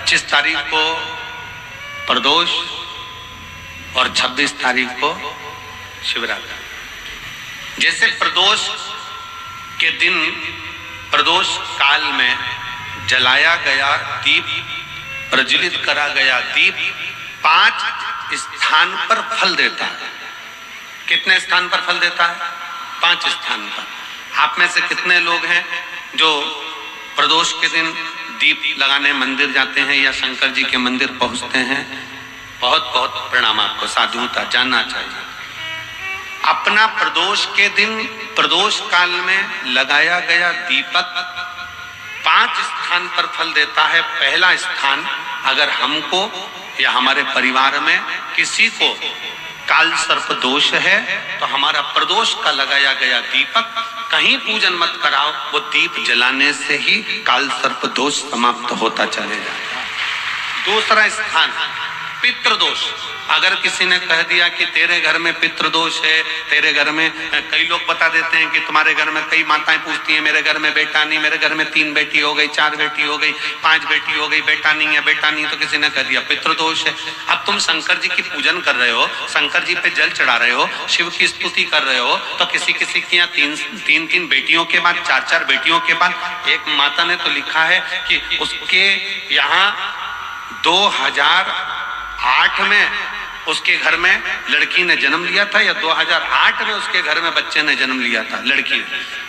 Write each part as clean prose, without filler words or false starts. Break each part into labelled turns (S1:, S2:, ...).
S1: 25 तारीख को प्रदोष और 26 तारीख को शिवरात्रि। जैसे प्रदोष के दिन प्रदोष काल में जलाया गया दीप, प्रज्वलित करा गया दीप 5 स्थान पर फल देता है। कितने स्थान पर फल देता है? 5 स्थान पर। आप में से कितने लोग हैं जो प्रदोष के दिन दीप लगाने मंदिर जाते हैं या शंकर जी के मंदिर पहुंचते हैं? बहुत बहुत प्रणाम आपको, साधुता जानना चाहिए। अपना प्रदोष के दिन प्रदोष काल में लगाया गया दीपक 5 स्थान पर फल देता है। पहला स्थान, अगर हमको या हमारे परिवार में किसी को काल सर्प दोष है तो हमारा प्रदोष का लगाया गया दीपक कहीं पूजन मत कराओ, वो दीप जलाने से ही काल सर्प दोष समाप्त होता चले जाता है। दूसरा स्थान पितृदोष। अगर किसी ने कह दिया कि तेरे घर में पितृदोष है, तेरे घर में, कई लोग बता देते हैं कि तुम्हारे घर में, कई माताएं पूछती हैं मेरे घर में बेटा नहीं, मेरे घर में 3 बेटी हो गई, 4 बेटी हो गई, 5 बेटी हो गई, बेटा नहीं है, बेटा नहीं, तो किसी ने कह दिया पितृदोष है। अब तुम शंकर जी की पूजन कर रहे हो, शंकर जी पे जल चढ़ा रहे हो, शिव की स्तुति कर रहे हो, तो किसी किसी की यहाँ 3 बेटियों के बाद, 4 बेटियों के बाद, एक माता ने तो लिखा है कि उसके यहाँ 2008 में उसके घर में लड़की ने जन्म लिया था, या 2008 में उसके घर में बच्चे ने जन्म लिया था, लड़की।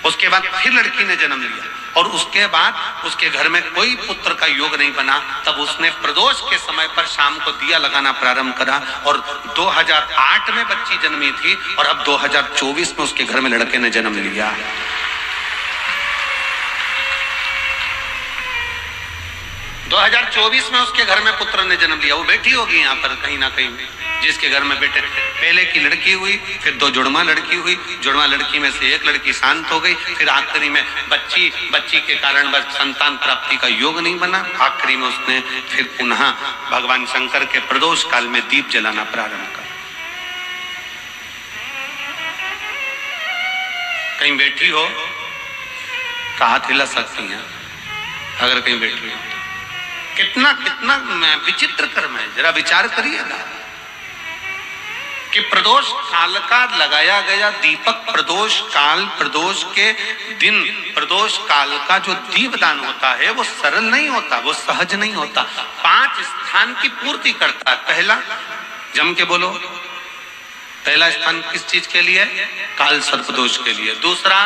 S1: उसके बाद फिर लड़की ने जन्म लिया और उसके बाद उसके घर में कोई पुत्र का योग नहीं बना। तब उसने प्रदोष के समय पर शाम को दिया लगाना प्रारंभ करा और 2008 में बच्ची जन्मी थी और अब 2024 में उसके घर में लड़के ने जन्म लिया। दो 2024 में उसके घर में पुत्र ने जन्म लिया। वो बेटी होगी यहाँ पर कहीं ना कहीं, जिसके घर में बेटे, पहले की लड़की हुई, फिर 2 जुड़वा लड़की हुई, जुड़वा लड़की में से एक लड़की शांत हो गई, फिर आखिरी में बच्ची के कारण बस संतान प्राप्ति का योग नहीं बना। आखिरी में उसने फिर पुनः भगवान शंकर के प्रदोष काल में दीप जलाना प्रारंभ कर। कहीं बैठी हो तो हाथ हिला सकती हैं, अगर कहीं बैठी हो। कितना कितना विचित्र कर्म है, जरा विचार करिएगा कि प्रदोष काल का लगाया गया दीपक, प्रदोष काल, प्रदोष के दिन, प्रदोष काल का जो दीपदान होता है वो सरल नहीं होता, वो सहज नहीं होता। 5 स्थान की पूर्ति करता है। पहला, जम के बोलो, पहला स्थान किस चीज के लिए? काल सर्प दोष के लिए। दूसरा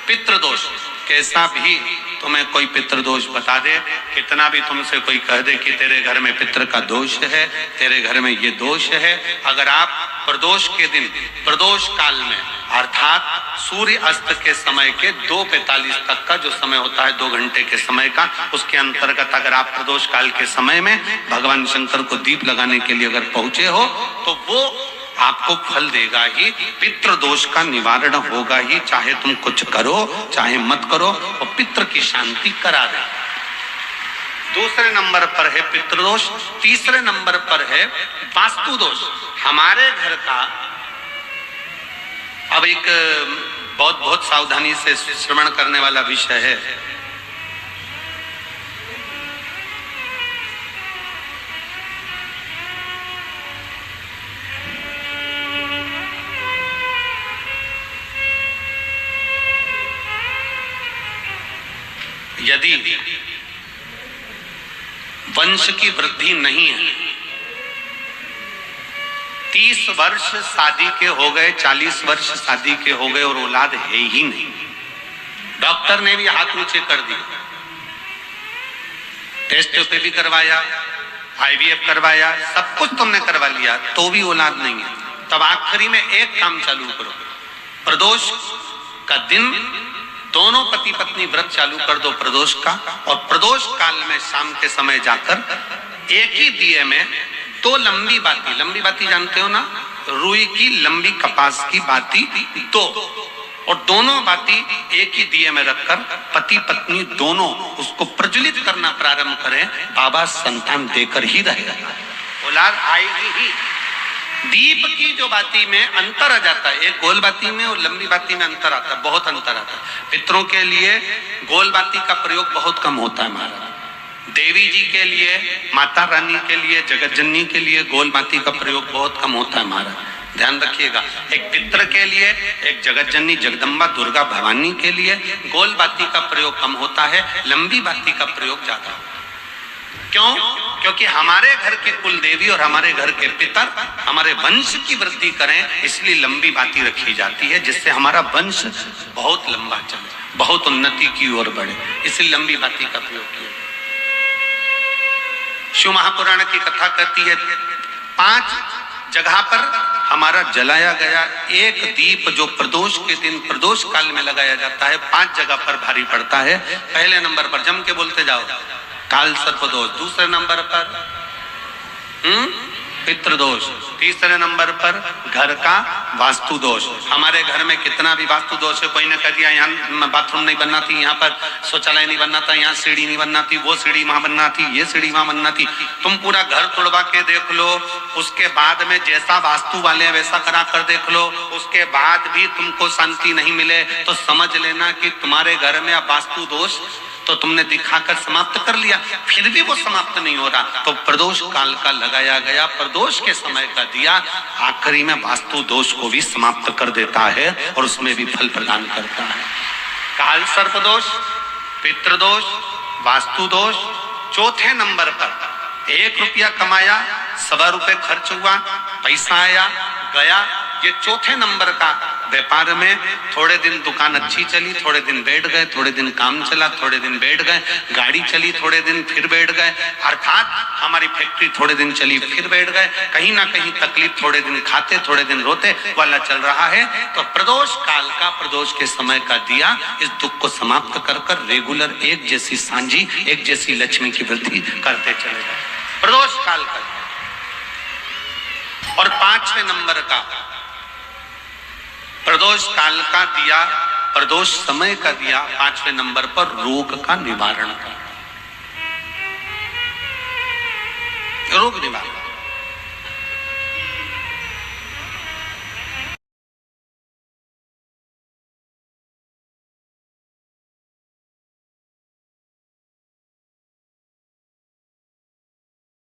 S1: पितृदोष। कैसा भी तुम्हें कोई पितृदोष बता दे, कितना भी तुमसे कोई कह दे कि तेरे घर में पितृ का दोष है, तेरे घर में ये दोष है, अगर आप प्रदोष के दिन, प्रदोष काल में, अर्थात सूर्य अस्त के समय के 2:45 तक का जो समय होता है, 2 घंटे के समय का, उसके अंतर्गत अगर आप प्रदोष काल के समय में भगवान शंकर को दीप लगाने के लिए अगर पहुंचे हो तो वो आपको फल देगा ही, पितृ दोष का निवारण होगा ही। चाहे तुम कुछ करो चाहे मत करो, वो पितृ की शांति करा दे। दूसरे नंबर पर है पितृदोष। तीसरे नंबर पर है वास्तु दोष। हमारे घर का, अब एक बहुत सावधानी से श्रवण करने वाला विषय है। यदि वंश की वृद्धि नहीं है, 30 वर्ष शादी के हो गए, 40 वर्ष शादी के हो गए और औलाद है ही नहीं, डॉक्टर ने भी हाथ नीचे कर दिया, टेस्ट पे भी करवाया, IVF करवाया, सब कुछ तुमने करवा लिया, तो भी औलाद नहीं है, तब आखिरी में एक काम चालू करो, प्रदोष का दिन दोनों पति पत्नी व्रत चालू कर दो प्रदोष का, और प्रदोष काल में शाम के समय जाकर एक ही दिए में 2 लंबी बाती जानते हो ना, रुई की लंबी कपास की बाती 2, और दोनों बाती एक ही दिए में रखकर पति पत्नी दोनों उसको प्रज्वलित करना प्रारंभ करें। बाबा संतान देकर ही रहेगा, औलाद आएगी ही। दीप की जो बाती में अंतर आ जाता है, एक गोल बाती में और लंबी बाती में अंतर आता है, बहुत अंतर आता है। पितरों के लिए गोल बाती का प्रयोग बहुत कम होता है महाराज, देवी जी के लिए, माता रानी के लिए, जगत जननी के लिए गोल बाती का प्रयोग बहुत कम होता है महाराज, ध्यान रखिएगा। एक पितर के लिए, एक जगत जननी जगदम्बा दुर्गा भवानी के लिए गोल बाती का प्रयोग कम होता है, लंबी बाती का प्रयोग ज्यादा होता है। क्यों? क्योंकि हमारे घर की कुल देवी और हमारे घर के पितर हमारे वंश की वृद्धि करें, इसलिए लंबी बाती रखी जाती है, जिससे हमारा वंश बहुत लंबा चले, बहुत उन्नति की ओर बढ़े, इसलिए लंबी बाती का प्रयोग किया। शिव महापुराण की कथा कहती है 5 जगह पर हमारा जलाया गया एक दीप जो प्रदोष के दिन प्रदोष काल में लगाया जाता है, 5 जगह पर भारी पड़ता है। पहले नंबर पर जम के बोलते जाओ, काल सर्पदोष। दूसरे नंबर पर पितृदोष। तीसरे नंबर पर घर का वास्तु दोष। हमारे घर में कितना भी वास्तु दोष है, कोई ने कह दिया यहाँ बाथरूम नहीं बनना थी, यहाँ पर शौचालय नहीं बनना था, यहाँ सीढ़ी नहीं बनना थी, वो सीढ़ी वहां बनना थी, ये सीढ़ी वहां बनना थी। तुम पूरा घर तोड़वा के देख लो, उसके बाद में जैसा वास्तु वाले वैसा करा कर देख लो, उसके बाद भी तुमको शांति नहीं मिले तो समझ लेना कि तुम्हारे घर में अब वास्तु दोष तो तुमने दिखाकर समाप्त कर लिया, फिर भी वो समाप्त नहीं हो रहा, तो प्रदोष काल का लगाया गया प्रदोष के समय का दिया आखिरी में वास्तु दोष को भी समाप्त कर देता है और उसमें भी फल प्रदान करता है। काल सर्प दोष, पितृदोष, वास्तु दोष। चौथे नंबर पर 1 रुपया कमाया, 1.25 रुपये खर्च हुआ, पैसा आया गया, ये चौथे नंबर का। व्यापार में थोड़े दिन दुकान अच्छी चली, थोड़े दिन बैठ गए, थोड़े दिन काम चला, थोड़े दिन बैठ गए, गाड़ी चली थोड़े दिन फिर बैठ गए, अर्थात हमारी फैक्ट्री थोड़े दिन चली फिर बैठ गए, कहीं ना कहीं तकलीफ, थोड़े दिन खाते थोड़े दिन रोते वाला चल रहा है। तो प्रदोष काल का, प्रदोष के समय का दिया इस दुख को समाप्त कर कर रेगुलर एक जैसी सांझी, एक जैसी लक्ष्मी की वृद्धि करते चले गए, प्रदोष काल का। और 5वें नंबर का प्रदोष काल का दिया, प्रदोष समय का दिया 5वें नंबर पर रोग का निवारण का, रोग निवारण।